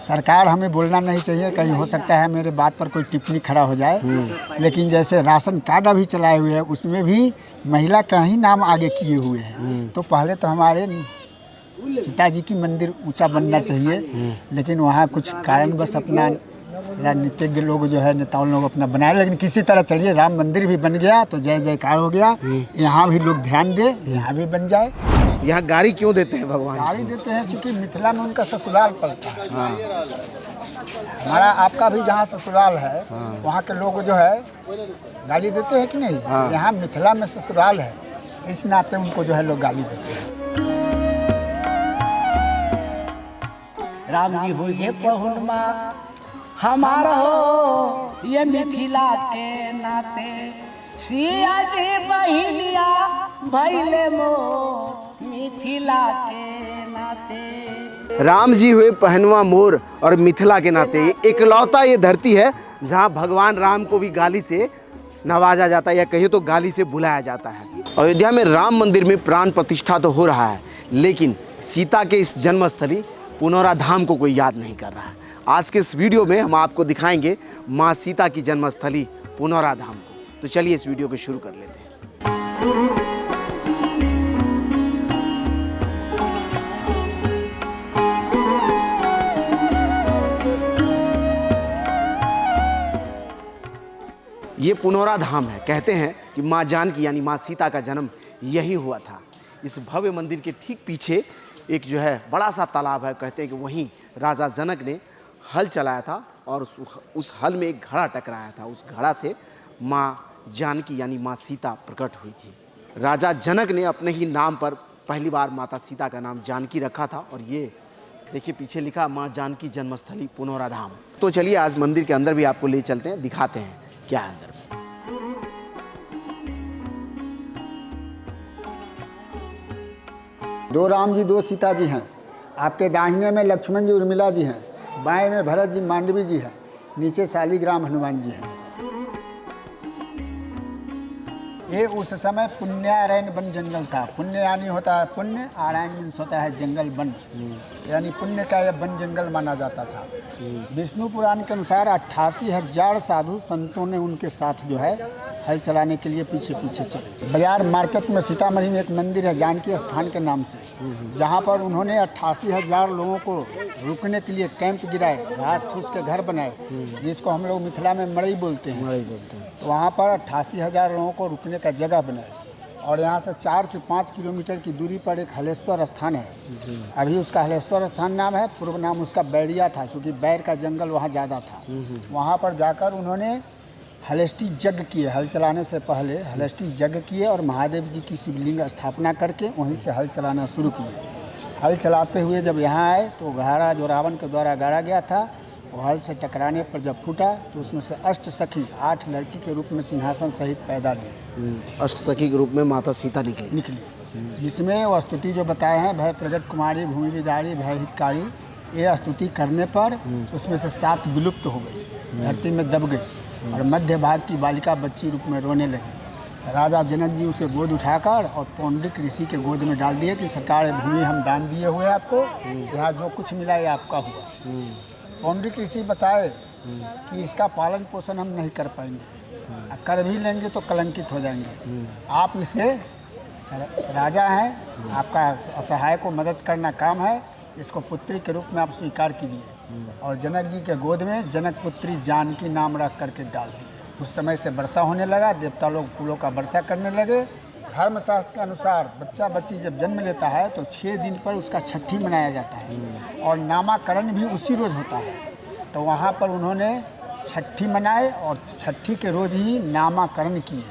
सरकार हमें बोलना नहीं चाहिए, कहीं हो सकता है मेरे बात पर कोई टिप्पणी खड़ा हो जाए, लेकिन जैसे राशन कार्ड अभी चलाए हुए हैं उसमें भी महिला का ही नाम आगे किए हुए हैं। तो पहले तो हमारे सीता जी की मंदिर ऊंचा बनना चाहिए, लेकिन वहाँ कुछ कारणवश अपना राजनीतिज्ञ लोग जो है नेताओं लोग अपना बनाए, लेकिन किसी तरह चलिए राम मंदिर भी बन गया तो जय जयकार हो गया। यहाँ भी लोग ध्यान दे, यहाँ भी बन जाए। यहाँ गाड़ी क्यों देते हैं भगवान? गाड़ी देते हैं क्योंकि मिथिला में उनका ससुराल पड़ता है। हमारा आपका भी जहाँ ससुराल है वहाँ के लोग जो है गाली देते हैं कि नहीं? यहाँ मिथिला में ससुराल है, इस नाते उनको जो है लोग गाली देते हैं। राम जी हो ये पहुनमा हमारा हो ये मिथिला के नाते, सिया जी बहिलिया भैले मोर मिथिला के नाते। राम जी हुए पहनवा मोर और मिथिला के नाते। ये इकलौता ये धरती है जहाँ भगवान राम को भी गाली से नवाजा जाता है, या कहिए तो गाली से बुलाया जाता है। अयोध्या में राम मंदिर में प्राण प्रतिष्ठा तो हो रहा है, लेकिन सीता के इस जन्मस्थली पुनौरा धाम को कोई याद नहीं कर रहा है। आज के इस वीडियो में हम आपको दिखाएंगे माँ सीता की जन्मस्थली पुनौरा धाम को। तो चलिए इस वीडियो को शुरू कर लेते हैं। ये पुनौरा धाम है। कहते हैं कि माँ जानकी यानी माँ सीता का जन्म यही हुआ था। इस भव्य मंदिर के ठीक पीछे एक जो है बड़ा सा तालाब है। कहते हैं कि वहीं राजा जनक ने हल चलाया था और उस हल में एक घड़ा टकराया था। उस घड़ा से माँ जानकी यानी माँ सीता प्रकट हुई थी। राजा जनक ने अपने ही नाम पर पहली बार माता सीता का नाम जानकी रखा था। और ये देखिए पीछे लिखा माँ जानकी जन्मस्थली पुनौरा धाम। तो चलिए आज मंदिर के अंदर भी आपको ले चलते हैं, दिखाते हैं क्या है अंदर। दो राम जी दो सीता जी हैं। आपके दाहिने में लक्ष्मण जी उर्मिला जी हैं, बाएं में भरत जी मांडवी जी हैं, नीचे शालिग्राम हनुमान जी हैं। ये उस समय पुण्यारण्य वन जंगल था। पुण्य यानी होता है पुण्य, आरण्य मीन्स होता है जंगल वन, यानी पुण्य का यह वन जंगल माना जाता था। विष्णु पुराण के अनुसार 88,000 साधु संतों ने उनके साथ जो है हल चलाने के लिए पीछे पीछे चले। बाजार मार्केट में सीतामढ़ी में एक मंदिर है जानकी स्थान के नाम से, जहाँ पर उन्होंने 88,000 लोगों को रुकने के लिए कैंप गिराए, घास फूस के घर बनाए, जिसको हम लोग मिथिला में मड़ई बोलते हैं। तो वहाँ पर 88,000 लोगों को रुकने का जगह बनाए। और यहाँ से 4 से 5 किलोमीटर की दूरी पर एक हलेश्वर स्थान है। अभी उसका हलेश्वर स्थान नाम है, पूर्व नाम उसका बैरिया था, क्योंकि बैर का जंगल वहाँ ज़्यादा था। वहाँ पर जाकर उन्होंने हलेष्टि यज्ञ किए। हल चलाने से पहले हलेष्टि यज्ञ किए और महादेव जी की शिवलिंग स्थापना करके वहीं से हल चलाना शुरू किए। हल चलाते हुए जब यहाँ आए तो घाड़ा जो रावण के द्वारा गाड़ा गया था, वो हल से टकराने पर जब फूटा तो उसमें से अष्ट सखी 8 लड़की के रूप में सिंहासन सहित पैदा ली। अष्ट सखी के रूप में माता सीता निकली, जिसमें वह स्तुति जो बताए हैं, भय प्रगट कुमारी भूमि विदारी भय हितकारी, ये स्तुति करने पर उसमें से 7 विलुप्त हो गई, धरती में दब गई और मध्य भाग की बालिका बच्ची रूप में रोने लगी। राजा जनक जी उसे गोद उठाकर और पौंड्रिक ऋषि के गोद में डाल दिए कि सरकार ये भूमि हम दान दिए हुए आपको, यहाँ जो कुछ मिला ये आपका हुआ। पौंड्रिक ऋषि बताए कि इसका पालन पोषण हम नहीं कर पाएंगे, कर भी लेंगे तो कलंकित हो जाएंगे। आप इसे राजा हैं, आपका असहाय को मदद करना काम है, इसको पुत्री के रूप में आप स्वीकार कीजिए। और जनक जी के गोद में जनक पुत्री जानकी नाम रख करके डाल दिए। उस समय से वर्षा होने लगा, देवता लोग फूलों का वर्षा करने लगे। धर्मशास्त्र के अनुसार बच्चा बच्ची जब जन्म लेता है तो 6 दिन पर उसका छठी मनाया जाता है और नामाकरण भी उसी रोज़ होता है। तो वहाँ पर उन्होंने छठी मनाए और छठी के रोज़ ही नामाकरण किए।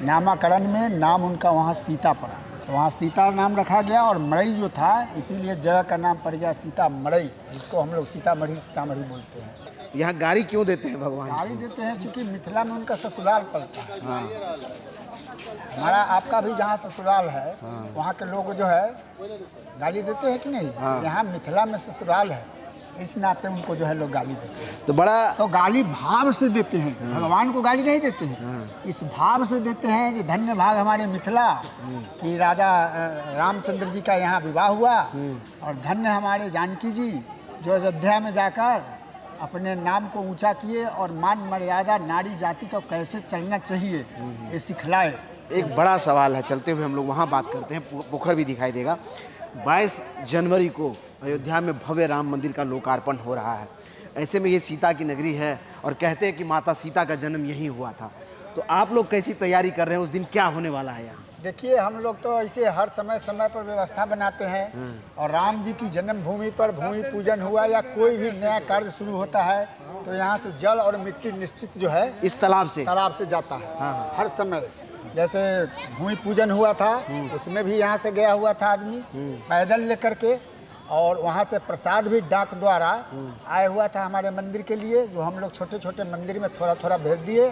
नामाकरण में नाम उनका वहाँ सीता पड़ा, तो वहाँ सीता नाम रखा गया। और मड़ई जो था, इसीलिए जगह का नाम पड़ गया सीता मड़ई, जिसको हम लोग सीतामढ़ी बोलते हैं। यहाँ गाड़ी क्यों देते हैं भगवान? गाड़ी देते हैं क्योंकि मिथिला में उनका ससुराल पड़ता है। हमारा आपका भी जहाँ ससुराल है वहाँ के लोग जो है गाली देते हैं कि नहीं? यहाँ मिथिला में ससुराल है, इस नाते उनको जो है लोग गाली देते हैं। तो बड़ा तो गाली भाव से देते हैं, भगवान को गाली नहीं देते हैं। इस भाव से देते हैं कि धन्य भाग हमारे मिथिला कि राजा रामचंद्र जी का यहाँ विवाह हुआ, और धन्य हमारे जानकी जी जो अयोध्या में जाकर अपने नाम को ऊंचा किए और मान मर्यादा नारी जाति को कैसे चलना चाहिए ये सिखलाए। एक बड़ा सवाल है, चलते हुए हम लोग वहाँ बात करते हैं, पोखर भी दिखाई देगा। 22 जनवरी को अयोध्या में भव्य राम मंदिर का लोकार्पण हो रहा है। ऐसे में ये सीता की नगरी है और कहते हैं कि माता सीता का जन्म यहीं हुआ था। तो आप लोग कैसी तैयारी कर रहे हैं, उस दिन क्या होने वाला है यहाँ? देखिए, हम लोग तो ऐसे हर समय पर व्यवस्था बनाते हैं और राम जी की जन्मभूमि पर भूमि पूजन हुआ या कोई भी नया कार्य शुरू होता है तो यहाँ से जल और मिट्टी निश्चित जो है इस तालाब से जाता है। हर समय जैसे भूमि पूजन हुआ था उसमें भी यहाँ से गया हुआ था आदमी पैदल लेकर के, और वहाँ से प्रसाद भी डाक द्वारा आया हुआ था हमारे मंदिर के लिए, जो हम लोग छोटे छोटे मंदिर में थोड़ा थोड़ा भेज दिए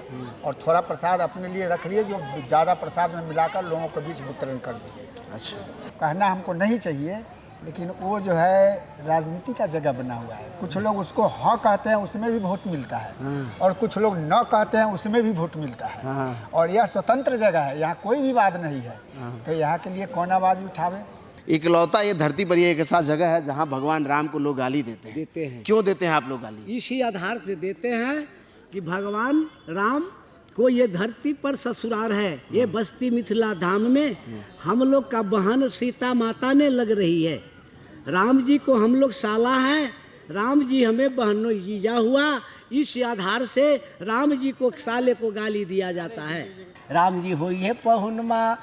और थोड़ा प्रसाद अपने लिए रख लिए, जो ज़्यादा प्रसाद में मिलाकर लोगों के बीच वितरण कर दिए। अच्छा, कहना हमको नहीं चाहिए, लेकिन वो जो है राजनीति का जगह बना हुआ है। कुछ लोग उसको हाँ कहते हैं, उसमें भी वोट मिलता है, और कुछ लोग न कहते हैं, उसमें भी वोट मिलता है। और यह स्वतंत्र जगह है, यहाँ कोई भी बात नहीं है, तो यहाँ के लिए कौन आवाज़ उठावे। इकलौता ये धरती पर ये एक ऐसा जगह है जहाँ भगवान राम को लोग गाली देते हैं। क्यों देते हैं आप लोग गाली? इसी आधार से देते हैं कि भगवान राम को ये धरती पर ससुराल है, ये बस्ती मिथिला धाम में हम लोग का बहन सीता माता ने लग रही है। राम जी को हम लोग साला है, राम जी हमें बहनों जीजा हुआ, इस आधार से राम जी को साले को गाली दिया जाता है। राम जी हो ये पहुनमा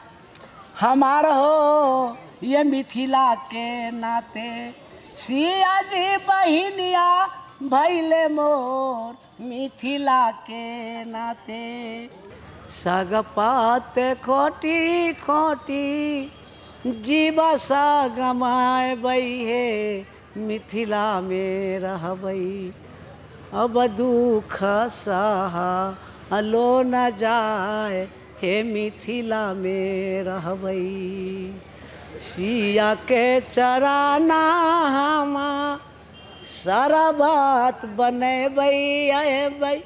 हमार हो ये मिथिला के नाते, सिया जी बहिनिया भैले मोर मिथिला के नाते। सग पात खोटी खोटी जीवा सा गमाए बई है, मिथिला में रहबई अब दुख सहा अलो न जाए, हे मिथिला में रहबई। सिया के चराना हमा सारा बात बने बई आए बई,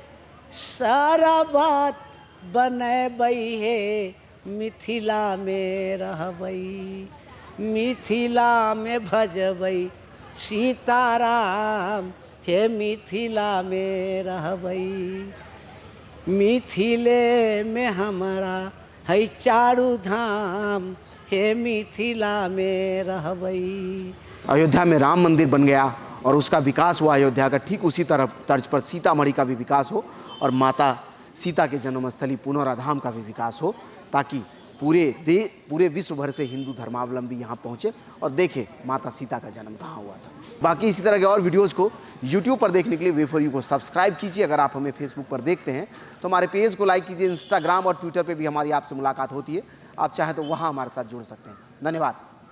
सारा बात बने बई है, मिथिला में रहबई, मिथिला में भजबई सीताराम, हे मिथिला में रहबई। मिथिले में हमारा है चारू धाम, हे मिथिला में रहबई। अयोध्या में राम मंदिर बन गया और उसका विकास हुआ अयोध्या का, ठीक उसी तरह तर्ज पर सीतामढ़ी का भी विकास हो और माता सीता के जन्मस्थली पुनौरा धाम का भी विकास हो, ताकि पूरे विश्व भर से हिंदू धर्मावलंबी यहाँ पहुँचे और देखें माता सीता का जन्म कहाँ हुआ था। बाकी इसी तरह के और वीडियोज़ को YouTube पर देखने के लिए वे4यू को सब्सक्राइब कीजिए। अगर आप हमें फेसबुक पर देखते हैं तो हमारे पेज को लाइक कीजिए। इंस्टाग्राम और ट्विटर पर भी हमारी आपसे मुलाकात होती है, आप चाहें तो वहाँ हमारे साथ जुड़ सकते हैं। धन्यवाद।